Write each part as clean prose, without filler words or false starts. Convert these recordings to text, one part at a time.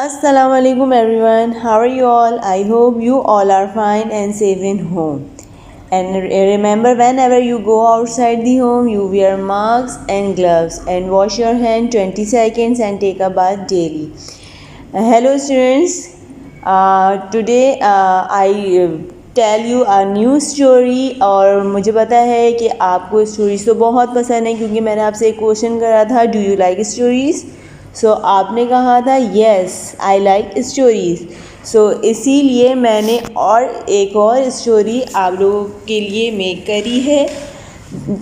Assalamualaikum everyone. How are you all? I hope you all are fine and safe in home. And remember, whenever you go outside the home, you wear masks and gloves and wash your hand 20 seconds and take a bath daily. Hello students. Today I tell you a new story. और मुझे पता है कि आपको stories तो बहुत पसंद है, क्योंकि मैंने आपसे एक क्वेश्चन करा था, डू यू लाइक स्टोरीज़। सो आपने कहा था येस आई लाइक स्टोरीज़। सो इसीलिए मैंने एक और स्टोरी आप लोगों के लिए मेक करी है,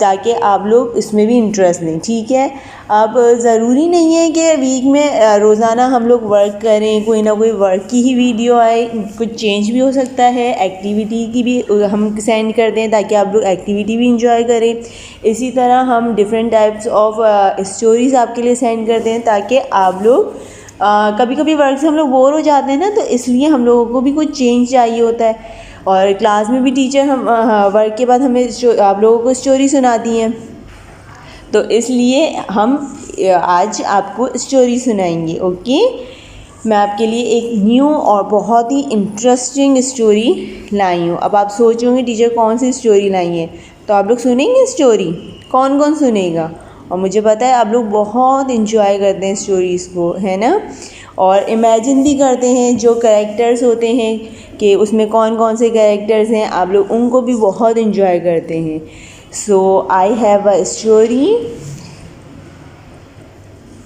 ताकि आप लोग इसमें भी इंटरेस्ट लें। ठीक है, अब ज़रूरी नहीं है कि वीक में रोज़ाना हम लोग वर्क करें, कोई ना कोई वर्क की ही वीडियो आए, कुछ चेंज भी हो सकता है। एक्टिविटी की भी हम सेंड करते हैं ताकि आप लोग एक्टिविटी भी इंजॉय करें। इसी तरह हम डिफरेंट टाइप्स ऑफ स्टोरीज़ आपके लिए सेंड करते हैं ताकि आप लोग कभी कभी वर्क से हम लोग बोर हो जाते हैं ना, तो इसलिए हम लोगों को भी कुछ चेंज चाहिए होता है। और क्लास में भी टीचर हम वर्क के बाद हमें आप लोगों को स्टोरी सुनाती हैं, तो इसलिए हम आज आपको स्टोरी सुनाएंगे। ओके, मैं आपके लिए एक न्यू और बहुत ही इंटरेस्टिंग स्टोरी लाई हूँ। अब आप सोच होंगे टीचर कौन सी स्टोरी लाई है, तो आप लोग सुनेंगे स्टोरी। कौन कौन सुनेगा? और मुझे पता है आप लोग बहुत इंजॉय करते हैं स्टोरीज़ को, है ना, और इमेजिन भी करते हैं जो कैरेक्टर्स होते हैं कि उसमें कौन कौन से कैरेक्टर्स हैं, आप लोग उनको भी बहुत इंजॉय करते हैं। So I have a story.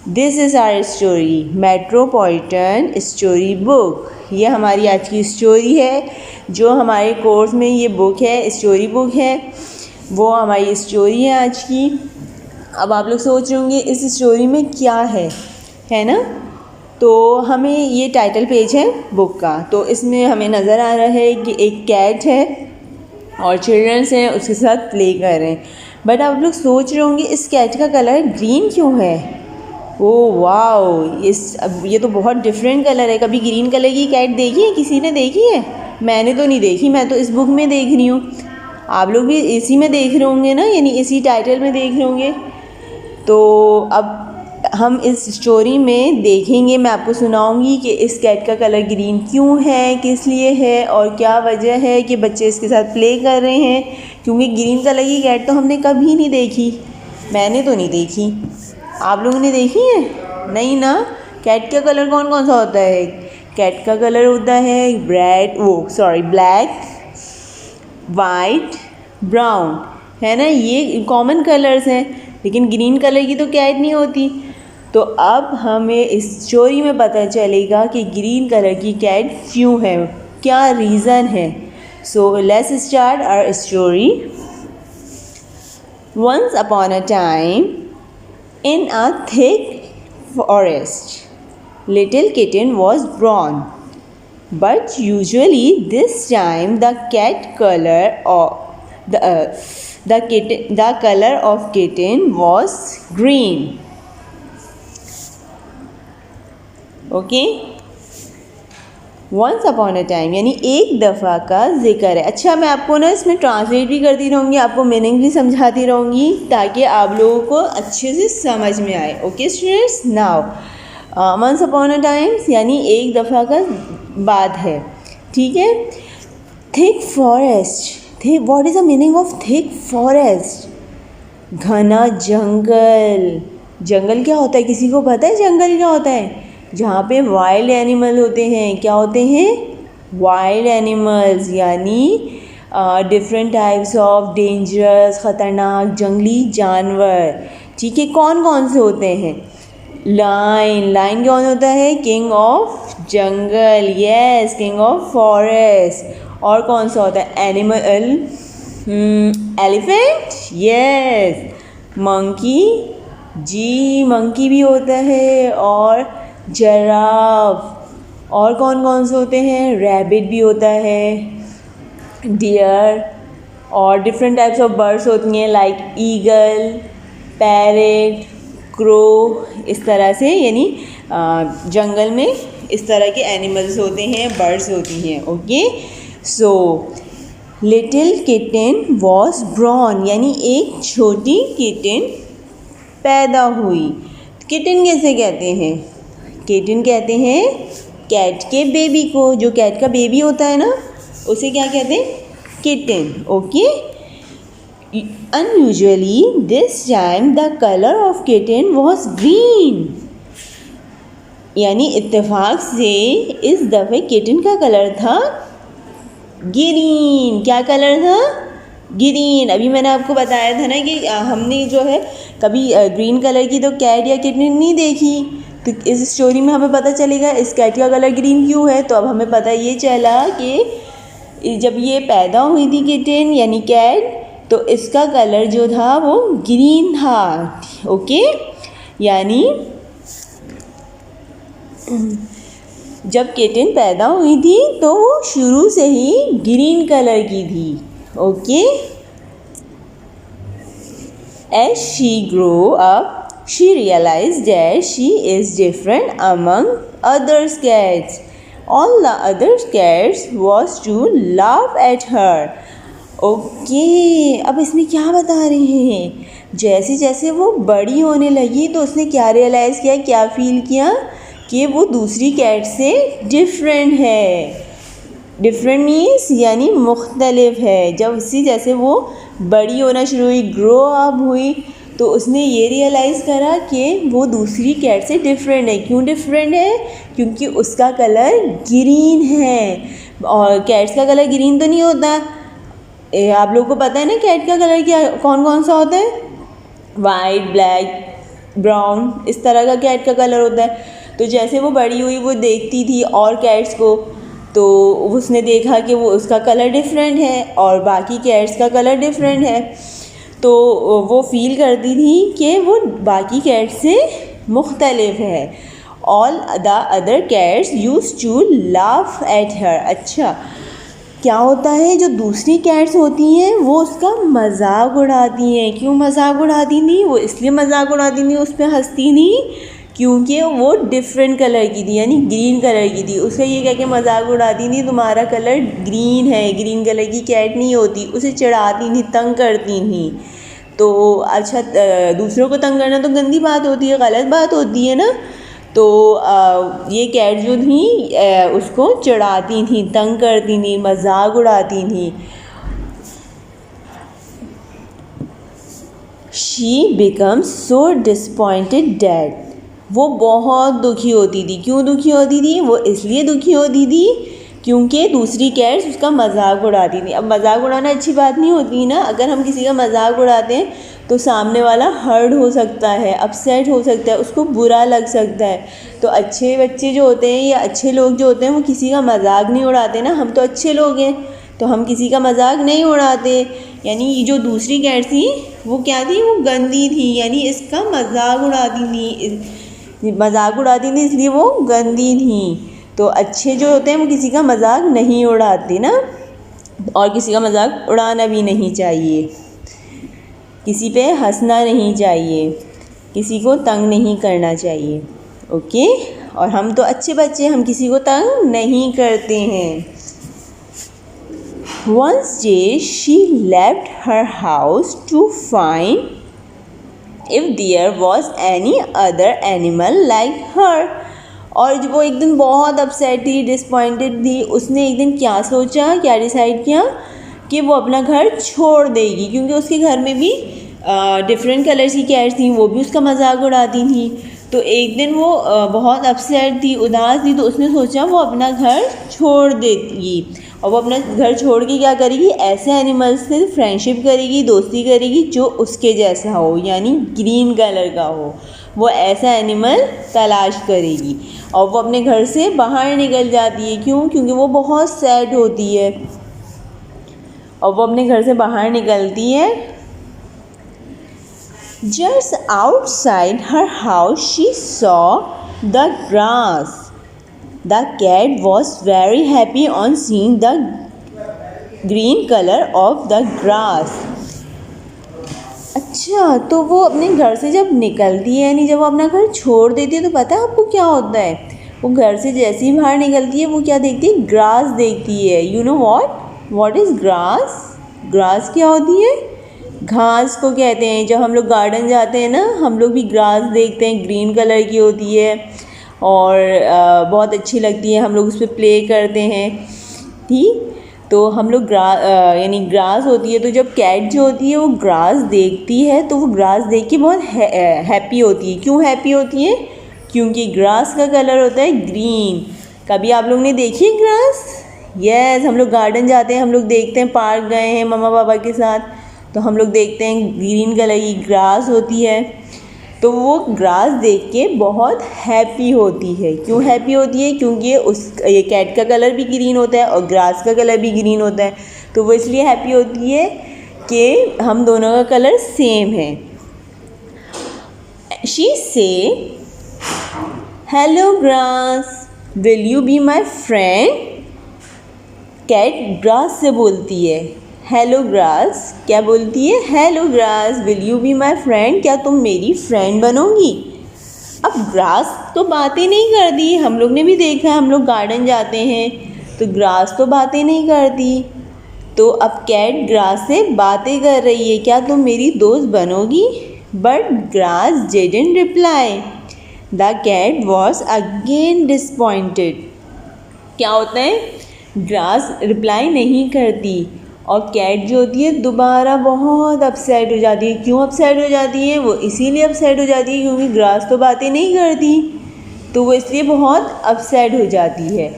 This is our story, metropolitan story book. ये हमारी आज की स्टोरी है, जो हमारे कोर्स में ये बुक है, स्टोरी बुक है, वो हमारी स्टोरी है आज की। अब आप लोग सोच रहे होंगे इस स्टोरी में क्या है ना। तो हमें ये टाइटल पेज है बुक का, तो इसमें हमें नज़र आ रहा है कि एक कैट है और चिल्ड्रंस हैं उसके साथ प्ले कर रहे हैं। बट आप लोग सोच रहे होंगे इस कैट का कलर ग्रीन क्यों है? ओह वाओ, ये तो बहुत डिफरेंट कलर है। कभी ग्रीन कलर की कैट देखी है? किसी ने देखी है? मैंने तो नहीं देखी, मैं तो इस बुक में देख रही हूँ। आप लोग भी इसी में देख रहे होंगे ना, यानी इसी टाइटल में देख रहे होंगे। तो अब हम इस स्टोरी में देखेंगे, मैं आपको सुनाऊंगी कि इस कैट का कलर ग्रीन क्यों है, किस लिए है और क्या वजह है कि बच्चे इसके साथ प्ले कर रहे हैं। क्योंकि ग्रीन कलर की कैट तो हमने कभी नहीं देखी, मैंने तो नहीं देखी। आप लोगों ने देखी है? नहीं ना। कैट का कलर कौन कौन सा होता है? कैट का कलर होता है ब्लैक, वाइट, ब्राउन, है ना, ये कॉमन कलर्स हैं। लेकिन ग्रीन कलर की तो कैट नहीं होती। तो अब हमें इस स्टोरी में पता चलेगा कि ग्रीन कलर की कैट क्यों है, क्या रीज़न है। So let's start our story. Once upon a time in a thick forest little kitten was born, but usually this time the color of kitten was green. Okay, once upon a time यानी एक दफ़ा का जिक्र है। अच्छा, मैं आपको ना इसमें ट्रांसलेट भी करती रहूँगी, आपको मीनिंग भी समझाती रहूँगी ताकि आप लोगों को अच्छे से समझ में आए। Okay students, now once upon a time यानी एक दफ़ा का बात है, ठीक है। Thick forest, thick, what is the meaning of thick forest? घना जंगल। जंगल क्या होता है? किसी को पता है जंगल क्या होता है? जहाँ पे वाइल्ड एनिमल होते हैं। क्या होते हैं? वाइल्ड एनिमल्स, यानी डिफरेंट टाइप्स ऑफ डेंजरस, ख़तरनाक जंगली जानवर। ठीक है, कौन कौन से होते हैं? लाइन, लाइन कौन होता है? King of jungle, yes, king of forest. और कौन सा होता है? Animal, elephant, yes. मंकी, जी, मंकी भी होता है। और जिराफ। और कौन कौन से होते हैं? रैबिट भी होता है, डियर। और डिफरेंट टाइप्स ऑफ बर्ड्स होती हैं लाइक ईगल, पैरेट, क्रो। इस तरह से, यानी जंगल में इस तरह के एनिमल्स होते हैं, बर्ड्स होती हैं। Okay, so little kitten was born, यानी एक छोटी किटन पैदा हुई। किटन कैसे कहते हैं? किटन कहते हैं कैट के बेबी को। जो कैट का बेबी होता है ना, उसे क्या कहते हैं? Kitten. Okay. Unusually, this time the color of kitten was green. यानी इत्तेफाक से इस दफ़े किटन का कलर था ग्रीन। क्या कलर था? ग्रीन। अभी मैंने आपको बताया था ना कि हमने जो है कभी ग्रीन कलर की तो कैट या किटन नहीं देखी, तो इस स्टोरी में हमें पता चलेगा इस कैट का कलर ग्रीन क्यों है। तो अब हमें पता ये चला कि जब ये पैदा हुई थी किटन यानी कैट, तो इसका कलर जो था वो ग्रीन था। ओके। यानी जब किटन पैदा हुई थी तो वो शुरू से ही ग्रीन कलर की थी। Okay. As she grew up, she realized that she is different among other cats. All the other cats was to laugh at her. Okay. अब इसमें क्या बता रहे हैं? जैसे जैसे वो बड़ी होने लगी तो उसने क्या रियलाइज़ किया, क्या फील किया कि वो दूसरी कैट से डिफरेंट है। डिफरेंट मीन्स यानी मुख्तलिफ है। जब उससे जैसे वो बड़ी होना शुरू हुई, ग्रो अप हुई, तो उसने ये रियलाइज़ करा कि वो दूसरी कैट से डिफरेंट है। क्यों डिफरेंट है? क्योंकि उसका कलर ग्रीन है। और कैट्स का कलर ग्रीन तो नहीं होता। आप लोगों को पता है ना कैट का कलर क्या कौन कौन सा होता है? वाइट, ब्लैक, ब्राउन, इस तरह का कैट का कलर होता है। तो जैसे वो बड़ी हुई वो देखती थी और कैट्स को, तो उसने देखा कि वो उसका कलर डिफरेंट है और बाकी कैट्स का कलर डिफरेंट है। तो वो फील करती थी कि वो बाकी कैट से मुख्तलिफ है। All the other cats used to laugh at her. अच्छा, क्या होता है? जो दूसरी कैट्स होती हैं वो उसका मजाक उड़ाती हैं। क्यों मजाक उड़ाती थी? वो इसलिए मजाक उड़ाती थी, उस पर हंसती थी क्योंकि वो डिफरेंट कलर की थी यानी ग्रीन कलर की थी। उसे ये कह के मजाक उड़ाती थी तुम्हारा कलर ग्रीन है, ग्रीन कलर की कैट नहीं होती। उसे चिढ़ाती थी, तंग करती थी। तो अच्छा, दूसरों को तंग करना तो गंदी बात होती है, गलत बात होती है ना। तो ये कैट जो थी उसको चिढ़ाती थी, तंग करती थी, मजाक उड़ाती थी। She becomes so disappointed that वो बहुत दुखी होती थी। क्यों दुखी होती थी? वो इसलिए दुखी होती थी क्योंकि दूसरी कैट्स उसका मजाक उड़ाती थी। अब मजाक उड़ाना अच्छी बात नहीं होती ना। अगर हम किसी का मजाक उड़ाते हैं तो सामने वाला हर्ट हो सकता है, अपसेट हो सकता है, उसको बुरा लग सकता है। तो अच्छे बच्चे जो होते हैं या अच्छे लोग जो होते हैं वो किसी का मजाक नहीं उड़ाते ना। हम तो अच्छे लोग हैं तो हम किसी का मजाक नहीं उड़ाते। यानी ये जो दूसरी कैट थी वो क्या थी? वो गंदी थी, यानी इसका मजाक उड़ाती थी, मजाक उड़ाती थी इसलिए वो गंदी थी। तो अच्छे जो होते हैं वो किसी का मजाक नहीं उड़ाते ना, और किसी का मजाक उड़ाना भी नहीं चाहिए, किसी पे हंसना नहीं चाहिए, किसी को तंग नहीं करना चाहिए। ओके। और हम तो अच्छे बच्चे, हम किसी को तंग नहीं करते हैं। One day she left her house to find if there was any other animal like her. और जब वो एक दिन बहुत अपसेट थी, डिसपॉइंटेड थी, उसने एक दिन क्या सोचा, क्या डिसाइड किया कि वो अपना घर छोड़ देगी। क्योंकि उसके घर में भी डिफरेंट कलर्स की कैट्स थी, वो भी उसका मजाक उड़ाती थी। तो एक दिन वो बहुत अपसेट थी, उदास थी, तो उसने सोचा वो अपना घर छोड़ देगी। और वो अपना घर छोड़ के क्या करेगी? ऐसे एनिमल्स से फ्रेंडशिप करेगी, दोस्ती करेगी जो उसके जैसा हो, यानी ग्रीन कलर का हो। वो ऐसा एनिमल तलाश करेगी और वो अपने घर से बाहर निकल जाती है। क्यों? क्योंकि वो बहुत सैड होती है और वो अपने घर से बाहर निकलती है। Just outside her house she saw the grass. The cat was very happy on seeing the green color of the grass. अच्छा, तो वो अपने घर से जब निकलती है, यानी जब वो अपना घर छोड़ देती है, तो पता है आपको क्या होता है? वो घर से जैसे ही बाहर निकलती है वो क्या देखती है? ग्रास देखती है। You know what is grass? Grass क्या होती है? घास को कहते हैं। जब हम लोग गार्डन जाते हैं ना, हम लोग भी ग्रास देखते हैं, ग्रीन कलर की होती है। और बहुत अच्छी लगती है, हम लोग उस पर प्ले करते हैं। ठीक, तो हम लोग यानी ग्रास होती है, तो जब कैट जो होती है वो ग्रास देखती है तो वो ग्रास देख के बहुत हैप्पी होती है। क्यों हैप्पी होती है? क्योंकि ग्रास का कलर होता है ग्रीन। कभी आप लोग ने देखी है ग्रास? यस, हम लोग गार्डन जाते हैं, हम लोग देखते हैं, पार्क गए हैं मम्मा पापा के साथ, तो हम लोग देखते हैं ग्रीन कलर की ग्रास होती है, तो वो ग्रास देख के बहुत हैप्पी होती है। क्यों हैप्पी होती है? क्योंकि ये कैट का कलर भी ग्रीन होता है और ग्रास का कलर भी ग्रीन होता है, तो वो इसलिए हैप्पी होती है कि हम दोनों का कलर सेम है। She say, hello grass, will you be my friend? Cat grass से बोलती है हेलो ग्रास। क्या बोलती है? Hello grass, will you be my friend? क्या तुम मेरी फ्रेंड बनोगी? अब ग्रास तो बातें नहीं करती, हम लोग ने भी देखा, हम लोग गार्डन जाते हैं तो ग्रास तो बातें नहीं करती, तो अब कैट ग्रास से बातें कर रही है, क्या तुम मेरी दोस्त बनोगी? But grass didn't reply. The cat was again disappointed. क्या होता है? ग्रास रिप्लाई नहीं करती और कैट जो होती है दोबारा बहुत अपसेट हो जाती है। क्यों अपसेट हो जाती है? वो इसीलिए अपसेट हो जाती है क्योंकि ग्रास तो बातें नहीं करती, तो वो इसलिए बहुत अपसेट हो जाती है।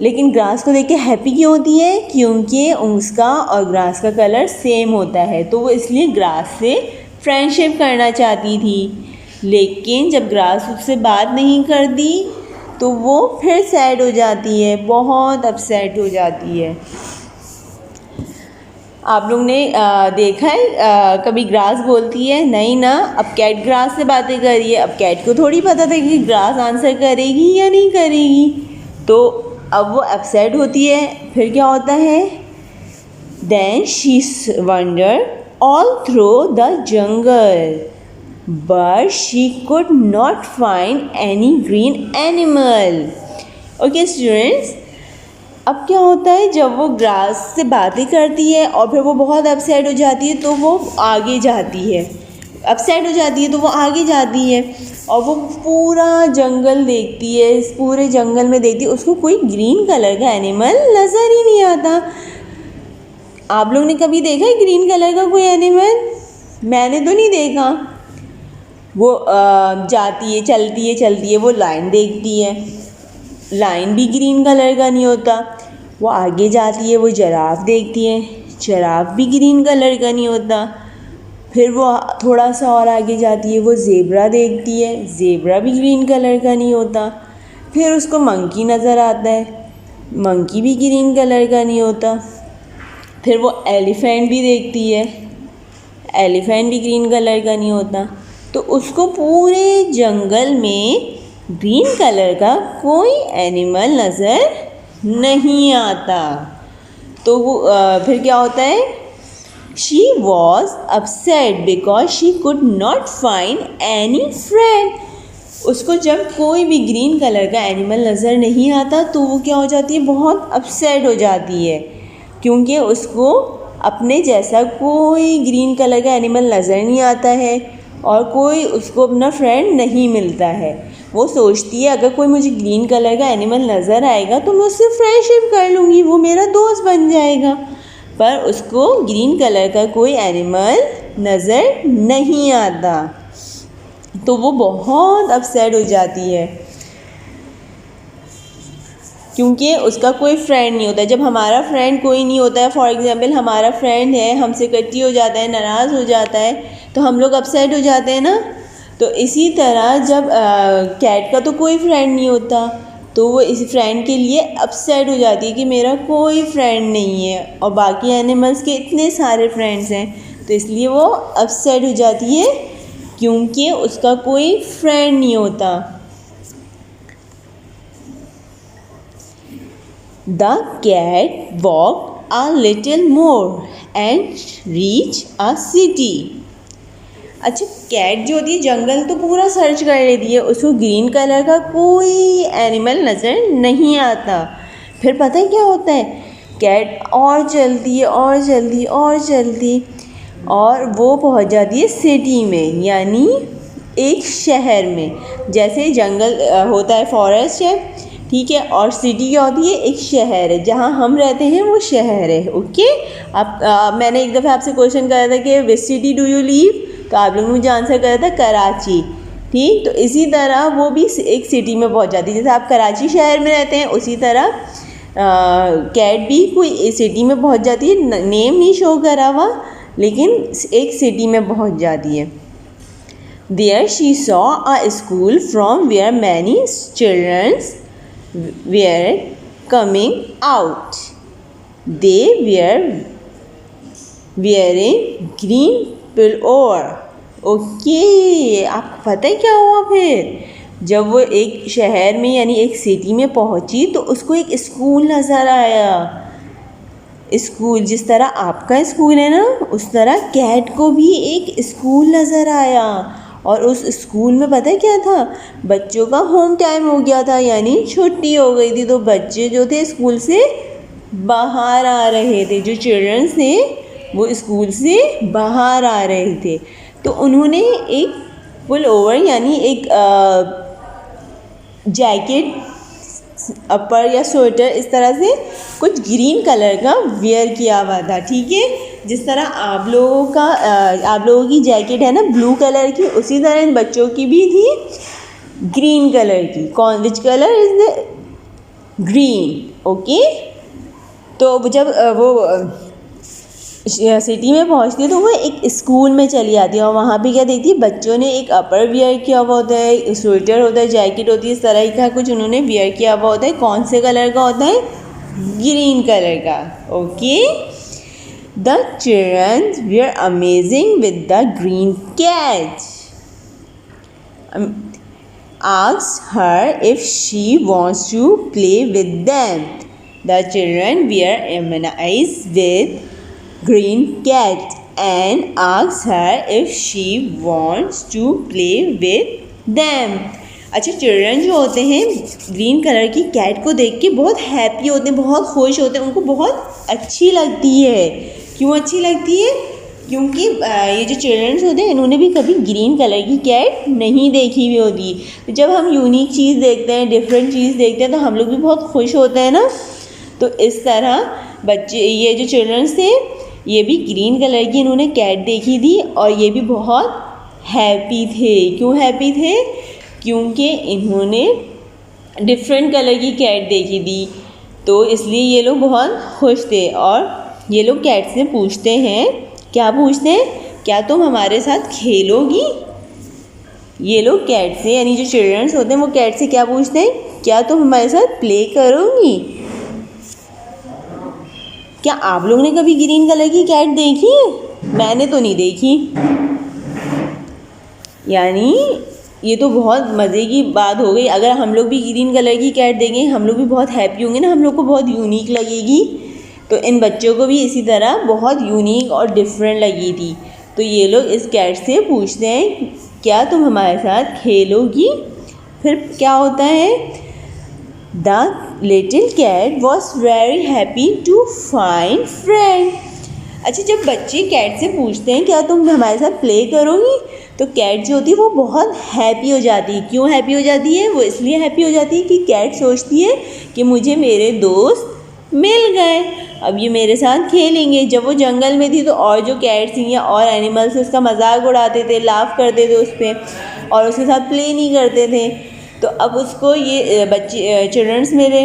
लेकिन ग्रास को देख के हैप्पी क्यों होती है? क्योंकि उसका और ग्रास का कलर सेम होता है, तो वो इसलिए ग्रास से फ्रेंडशिप करना चाहती थी। लेकिन जब ग्रास उससे बात नहीं करती तो वो फिर सैड हो जाती है, बहुत अपसेट हो जाती है। आप लोग ने देखा है कभी ग्रास बोलती है? नहीं ना। अब कैट ग्रास से बातें कर रही है, अब कैट को थोड़ी पता था कि ग्रास आंसर करेगी या नहीं करेगी, तो अब वो अपसेट होती है। फिर क्या होता है? Then she wander all through the jungle but she could not find any green animal. Okay students, अब क्या होता है जब वो ग्रास से बातें करती है और फिर वो बहुत अपसेट हो जाती है तो वो आगे जाती है, अपसेट हो जाती है तो वो आगे जाती है और वो पूरा जंगल देखती है। इस पूरे जंगल में देखती है, उसको कोई ग्रीन कलर का एनिमल नज़र ही नहीं आता। आप लोग ने कभी देखा है ग्रीन कलर का कोई एनिमल? मैंने तो नहीं देखा। वो जाती है, चलती है, वो लाइन देखती है, लाइन भी ग्रीन कलर का नहीं होता। वो आगे जाती है, वो जिराफ देखती है, जिराफ भी ग्रीन कलर का नहीं होता। फिर वो थोड़ा सा और आगे जाती है, वो ज़ेब्रा देखती है, ज़ेब्रा भी ग्रीन कलर का नहीं होता। फिर उसको मंकी नज़र आता है, मंकी भी ग्रीन कलर का नहीं होता। फिर वो एलिफेंट भी देखती है, एलिफेंट भी ग्रीन कलर का नहीं होता। तो उसको पूरे जंगल में ग्रीन कलर का कोई एनिमल नज़र नहीं आता। तो वो फिर क्या होता है? She was upset because she could not find any friend. उसको जब कोई भी ग्रीन कलर का एनिमल नज़र नहीं आता तो वो क्या हो जाती है? बहुत अपसेट हो जाती है, क्योंकि उसको अपने जैसा कोई ग्रीन कलर का एनिमल नज़र नहीं आता है और कोई उसको अपना फ्रेंड नहीं मिलता है। वो सोचती है अगर कोई मुझे ग्रीन कलर का एनिमल नज़र आएगा तो मैं उससे फ्रेंडशिप कर लूँगी, वो मेरा दोस्त बन जाएगा, पर उसको ग्रीन कलर का कोई एनिमल नज़र नहीं आता, तो वो बहुत अपसेट हो जाती है क्योंकि उसका कोई फ्रेंड नहीं होता है। जब हमारा फ्रेंड कोई नहीं होता है, फॉर एग्ज़ाम्पल हमारा फ्रेंड है, हमसे कट्टी हो जाता है, नाराज़ हो जाता है, तो हम लोग अपसेट हो जाते हैं ना। तो इसी तरह जब कैट का तो कोई फ्रेंड नहीं होता तो वो इस फ्रेंड के लिए अपसेट हो जाती है कि मेरा कोई फ्रेंड नहीं है और बाकी एनिमल्स के इतने सारे फ्रेंड्स हैं, तो इसलिए वो अपसेट हो जाती है क्योंकि उसका कोई फ्रेंड नहीं होता। The cat walked a little more and reached a city. अच्छा, कैट जो होती है जंगल तो पूरा सर्च कर लेती है, उसको ग्रीन कलर का कोई एनिमल नज़र नहीं आता। फिर पता है क्या होता है? कैट और चलती है और चलती और चलती और वो पहुंच जाती है सिटी में, यानी एक शहर में, जैसे जंगल होता है, फॉरेस्ट है, ठीक है, और सिटी क्या होती है, एक शहर है, जहाँ हम रहते हैं वो शहर है। ओके, आप मैंने एक दफ़ा आपसे क्वेश्चन करा था कि which city do you leave, तो आप लोगों ने मुझे आंसर करा था कराची। ठीक, तो इसी तरह वो भी एक सिटी में पहुंच जाती है, जैसे आप कराची शहर में रहते हैं उसी तरह कैट भी कोई सिटी में पहुंच जाती है, नेम नहीं शो करा हुआ लेकिन एक सिटी में पहुंच जाती है। There she saw a school from where many children were coming out. They were wearing green pullover. Okay, आपको पता है क्या हुआ फिर? जब वो एक शहर में यानी एक सिटी में पहुंची तो उसको एक स्कूल नज़र आया। स्कूल, जिस तरह आपका स्कूल है ना, उस तरह कैट को भी एक स्कूल नज़र आया। और उस स्कूल में पता है क्या था, बच्चों का होम टाइम हो गया था, यानी छुट्टी हो गई थी, तो बच्चे जो थे स्कूल से बाहर आ रहे थे, जो चिल्ड्रंस थे वो स्कूल से बाहर आ रहे थे। तो उन्होंने एक पुल ओवर यानी एक जैकेट, अपर या स्वेटर, इस तरह से कुछ ग्रीन कलर का वेयर किया हुआ था। ठीक है, जिस तरह आप लोगों की जैकेट है ना ब्लू कलर की, उसी तरह इन बच्चों की भी थी ग्रीन कलर की। कौन, which colour is the green. Okay, तो जब वो सिटी में पहुंचती है तो वो एक स्कूल में चली जाती है और वहाँ पे क्या देखती है, बच्चों ने एक अपर वियर किया हुआ होता है, स्वेटर होता है, जैकेट होती है, इस तरह का कुछ उन्होंने वियर किया हुआ होता है। कौन से कलर का होता है? ग्रीन कलर का। Okay, the children were amazing with the green cat, asked her if she wants to play with them. The children were amazed with green cat and asked her if she wants to play with them. अच्छा, children जो होते हैं green colour की cat को देख के बहुत happy होते हैं, बहुत खुश होते हैं, उनको बहुत अच्छी लगती है। क्यों अच्छी लगती है? क्योंकि ये जो चिल्ड्रंस होते हैं इन्होंने भी कभी ग्रीन कलर की कैट नहीं देखी हुई होती। तो जब हम यूनिक चीज़ देखते हैं, डिफरेंट चीज़ देखते हैं, तो हम लोग भी बहुत खुश होते हैं ना। तो इस तरह बच्चे, ये जो चिल्ड्रंस थे, ये भी ग्रीन कलर की इन्होंने कैट देखी थी और ये भी बहुत हैप्पी थे। क्यों हैप्पी थे? क्योंकि इन्होंने डिफरेंट कलर की कैट देखी थी, तो इसलिए ये लोग बहुत खुश थे। और ये लोग कैट से पूछते हैं, क्या पूछते हैं? क्या तुम हमारे साथ खेलोगी? ये लोग कैट से, यानी जो चिल्ड्रंस होते हैं वो कैट से क्या पूछते हैं? क्या तुम हमारे साथ प्ले करोगी? क्या आप लोग ने कभी ग्रीन कलर की कैट देखी है? मैंने तो नहीं देखी। यानी ये तो बहुत मज़े की बात हो गई। अगर हम लोग भी ग्रीन कलर की कैट देखें, हम लोग भी बहुत हैप्पी होंगे ना, हम लोग को बहुत यूनिक लगेगी। तो इन बच्चों को भी इसी तरह बहुत यूनिक और डिफरेंट लगी थी। तो ये लोग इस कैट से पूछते हैं, क्या तुम हमारे साथ खेलोगी? फिर क्या होता है? The little cat was very happy to find friend. अच्छा, जब बच्चे कैट से पूछते हैं क्या तुम हमारे साथ प्ले करोगी, तो कैट जो होती है वो बहुत हैप्पी हो जाती है। क्यों हैप्पी हो जाती है? वो इसलिए हैप्पी हो जाती है कि कैट सोचती है कि मुझे मेरे दोस्त मिल गए, अब ये मेरे साथ खेलेंगे। जब वो जंगल में थी तो और जो कैट्स थी या और एनिमल्स उसका मजाक उड़ाते थे, लाफ करते थे उस पर और उसके साथ प्ले नहीं करते थे। तो अब उसको ये बच्चे चिल्ड्रंस मेरे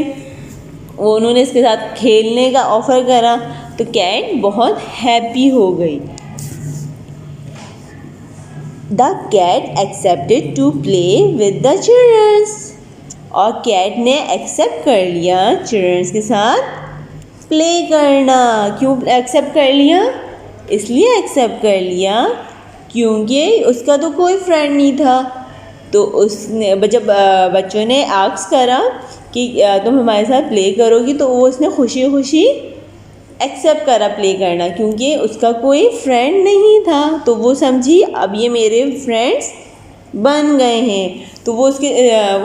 वो उन्होंने इसके साथ खेलने का ऑफ़र करा, तो कैट बहुत हैप्पी हो गई। The cat accepted to play with the childrens, और कैट ने एक्सेप्ट कर लिया चिल्ड्रंस के साथ प्ले करना। क्यों एक्सेप्ट कर लिया? इसलिए एक्सेप्ट कर लिया क्योंकि उसका तो कोई फ्रेंड नहीं था। तो उसने जब बच्चों ने आस्क करा कि तुम हमारे साथ प्ले करोगी, तो वो उसने खुशी खुशी एक्सेप्ट करा प्ले करना, क्योंकि उसका कोई फ्रेंड नहीं था। तो वो समझी अब ये मेरे फ्रेंड्स बन गए हैं, तो वो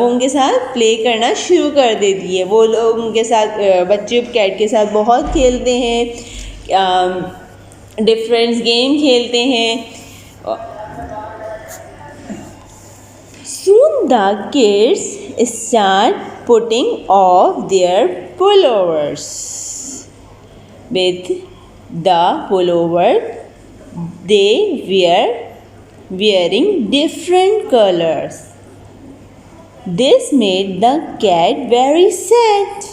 उनके साथ प्ले करना शुरू कर देती है। वो लोग उनके साथ, बच्चे कैट के साथ बहुत खेलते हैं, डिफरेंट गेम खेलते हैं। the kids start putting off their pullovers. With the pullover they were wearing different colors. This made the cat very sad.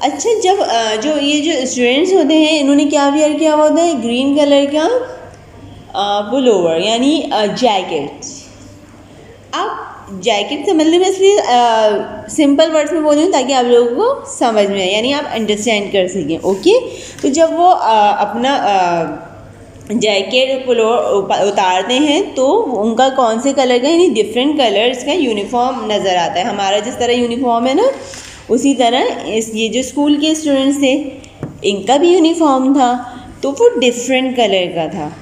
अच्छा, जब जो ये जो स्टूडेंट्स होते हैं इन्होंने क्या वेयर किया हुआ होता है? ग्रीन कलर का पुलोवर यानी जैकेट. आप जैकेट समझने में इसलिए सिंपल वर्ड्स में बोल रही हूँ ताकि आप लोगों को समझ में आए, यानी आप अंडरस्टैंड कर सकें. ओके, तो जब वो अपना जैकेट पुलोवर उतारते हैं तो उनका कौन से कलर का, यानी डिफरेंट कलर्स का यूनिफॉर्म नज़र आता है. हमारा जिस तरह यूनिफॉर्म है ना, उसी तरह ये जो स्कूल के स्टूडेंट्स थे इनका भी यूनिफॉर्म था, तो वो डिफरेंट कलर का था.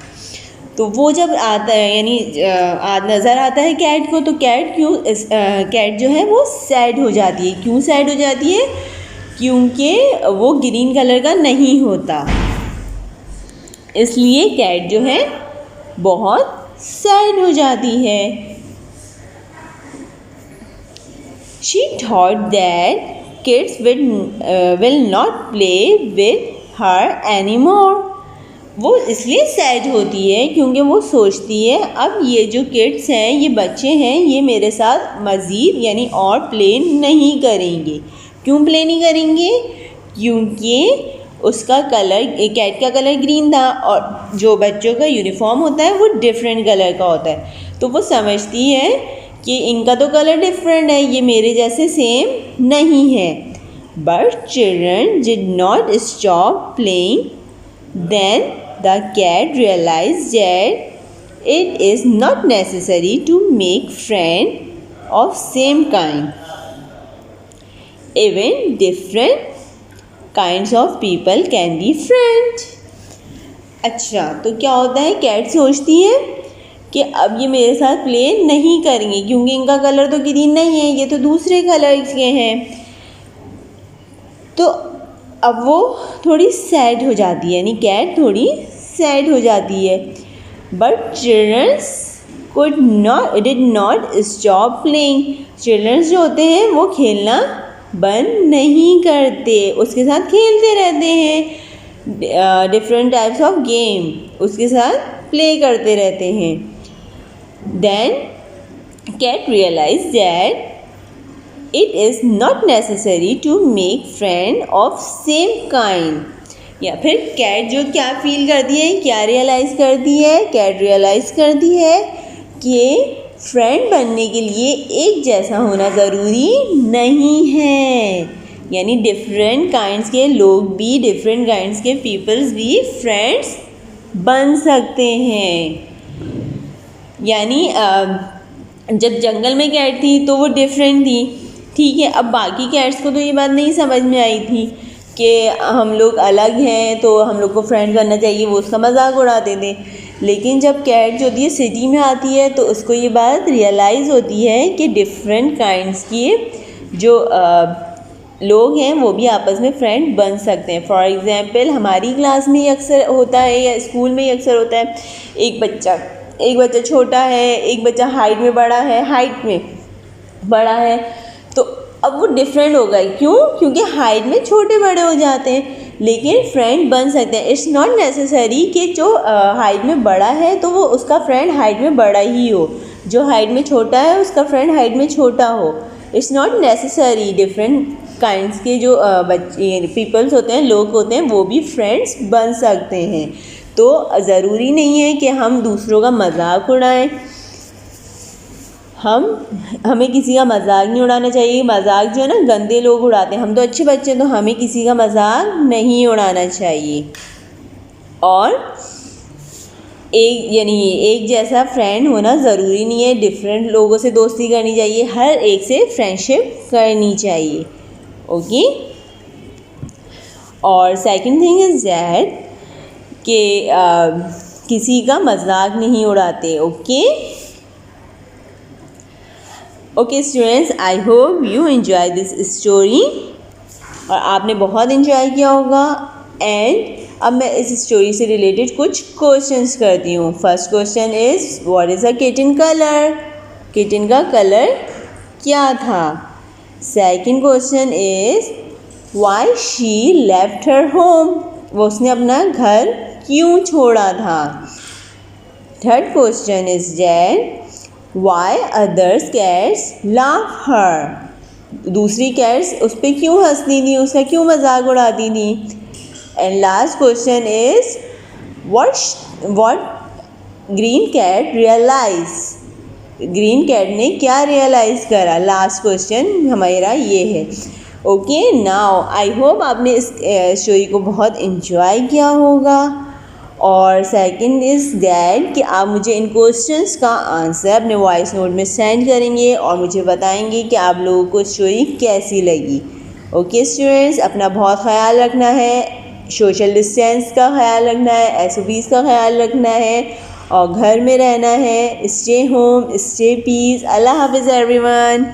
तो वो जब आता है यानी नज़र आता है कैट को, तो कैट जो है वो सैड हो जाती है. क्यों सैड हो जाती है? क्योंकि वो ग्रीन कलर का नहीं होता, इसलिए कैट जो है बहुत सैड हो जाती है. She thought that kids will not play with her anymore. वो इसलिए सैड होती है क्योंकि वो सोचती है अब ये जो किड्स हैं, ये बच्चे हैं, ये मेरे साथ मज़ीद यानी और प्ले नहीं करेंगे. क्यों प्ले नहीं करेंगे? क्योंकि उसका कलर, कैट का कलर ग्रीन था और जो बच्चों का यूनिफॉर्म होता है वो डिफरेंट कलर का होता है. तो वो समझती है कि इनका तो कलर डिफरेंट है, ये मेरे जैसे सेम नहीं है. But children did not stop playing. Then the cat realised that it is not necessary to make friend of same kind. Even different kinds of people can be friend. अच्छा, तो क्या होता है, कैट सोचती है कि अब ये मेरे साथ प्ले नहीं करेंगे क्योंकि इनका कलर तो ग्रीन नहीं है, ये तो दूसरे कलर के हैं. तो अब वो थोड़ी सैड हो जाती है, यानी कैट थोड़ी सैड हो जाती है. But childrens did not stop playing. Childrens जो होते हैं वो खेलना बंद नहीं करते, उसके साथ खेलते रहते हैं. डिफरेंट टाइप्स ऑफ गेम उसके साथ प्ले करते रहते हैं. Then cat realized that it is not necessary to make friend of same kind. या फिर कैट जो क्या फील करती है, क्या रियलाइज़ करती है? कैट रियलाइज़ करती है कि फ्रेंड बनने के लिए एक जैसा होना ज़रूरी नहीं है, यानी डिफरेंट काइंड्स के लोग भी, डिफरेंट काइंड्स के पीपल्स भी फ्रेंड्स बन सकते हैं. यानी जब जंगल में कैट थी तो वो डिफरेंट थी, ठीक है. अब बाकी कैट्स को तो ये बात नहीं समझ में आई थी कि हम लोग अलग हैं तो हम लोग को फ्रेंड बनना चाहिए, वो उसका मजाक उड़ाते थे. लेकिन जब कैट जो होती है सिटी में आती है तो उसको ये बात रियलाइज़ होती है कि डिफरेंट काइंड्स के जो लोग हैं वो भी आपस में फ्रेंड बन सकते हैं. फॉर एग्ज़ाम्पल हमारी क्लास में ही अक्सर होता है या स्कूल में ही अक्सर होता है, एक बच्चा छोटा है, एक बच्चा हाइट में बड़ा है, तो अब वो डिफरेंट हो गए. क्यों? क्योंकि हाइट में छोटे बड़े हो जाते हैं, लेकिन फ्रेंड बन सकते हैं. इट्स नॉट नेसेसरी कि जो हाइट में बड़ा है तो वो उसका फ्रेंड हाइट में बड़ा ही हो, जो हाइट में छोटा है उसका फ्रेंड हाइट में छोटा हो. It's not necessary. Different kinds के जो बच्चे पीपल्स होते हैं, लोग होते हैं, वो भी फ्रेंड्स बन सकते हैं. तो ज़रूरी नहीं है कि हम दूसरों का मजाक उड़ाएं. हमें किसी का मजाक नहीं उड़ाना चाहिए. मजाक जो है ना गंदे लोग उड़ाते हैं, हम तो अच्छे बच्चे हैं तो हमें किसी का मजाक नहीं उड़ाना चाहिए. और एक जैसा फ्रेंड होना ज़रूरी नहीं है. डिफरेंट लोगों से दोस्ती करनी चाहिए, हर एक से फ्रेंडशिप करनी चाहिए. ओके. और सेकंड थिंग इज़ दैट कि किसी का मजाक नहीं उड़ाते. Okay students, I hope you enjoy this story. और आपने बहुत एंजॉय किया होगा. एंड अब मैं इस स्टोरी से रिलेटेड कुछ क्वेश्चंस करती हूँ. First question is what is a kitten colour? Kitten का कलर क्या था? Second question is why she left her home, वो उसने अपना घर क्यों छोड़ा था? Third question is that why others cats laugh her, दूसरी कैट्स उस पर क्यों हंसती थी, उसका क्यों मजाक उड़ाती थी? And last question is what green cat realise, green cat ने क्या रियलाइज़ करा? लास्ट क्वेश्चन हमारा ये है। ओके, नाउ आई होप आपने इस स्टोरी को बहुत इन्जॉय किया होगा। और सेकंड इज़ दैट कि आप मुझे इन क्वेश्चंस का आंसर अपने वॉइस नोट में सेंड करेंगे और मुझे बताएंगे कि आप लोगों को स्टोरी कैसी लगी। ओके स्टूडेंट्स, अपना बहुत ख्याल रखना है, सोशल डिस्टेंस का ख्याल रखना है, SOPs का ख्याल रखना है और घर में रहना है। Stay home, stay peace. अल्लाह हाफिज़ एवरीवन।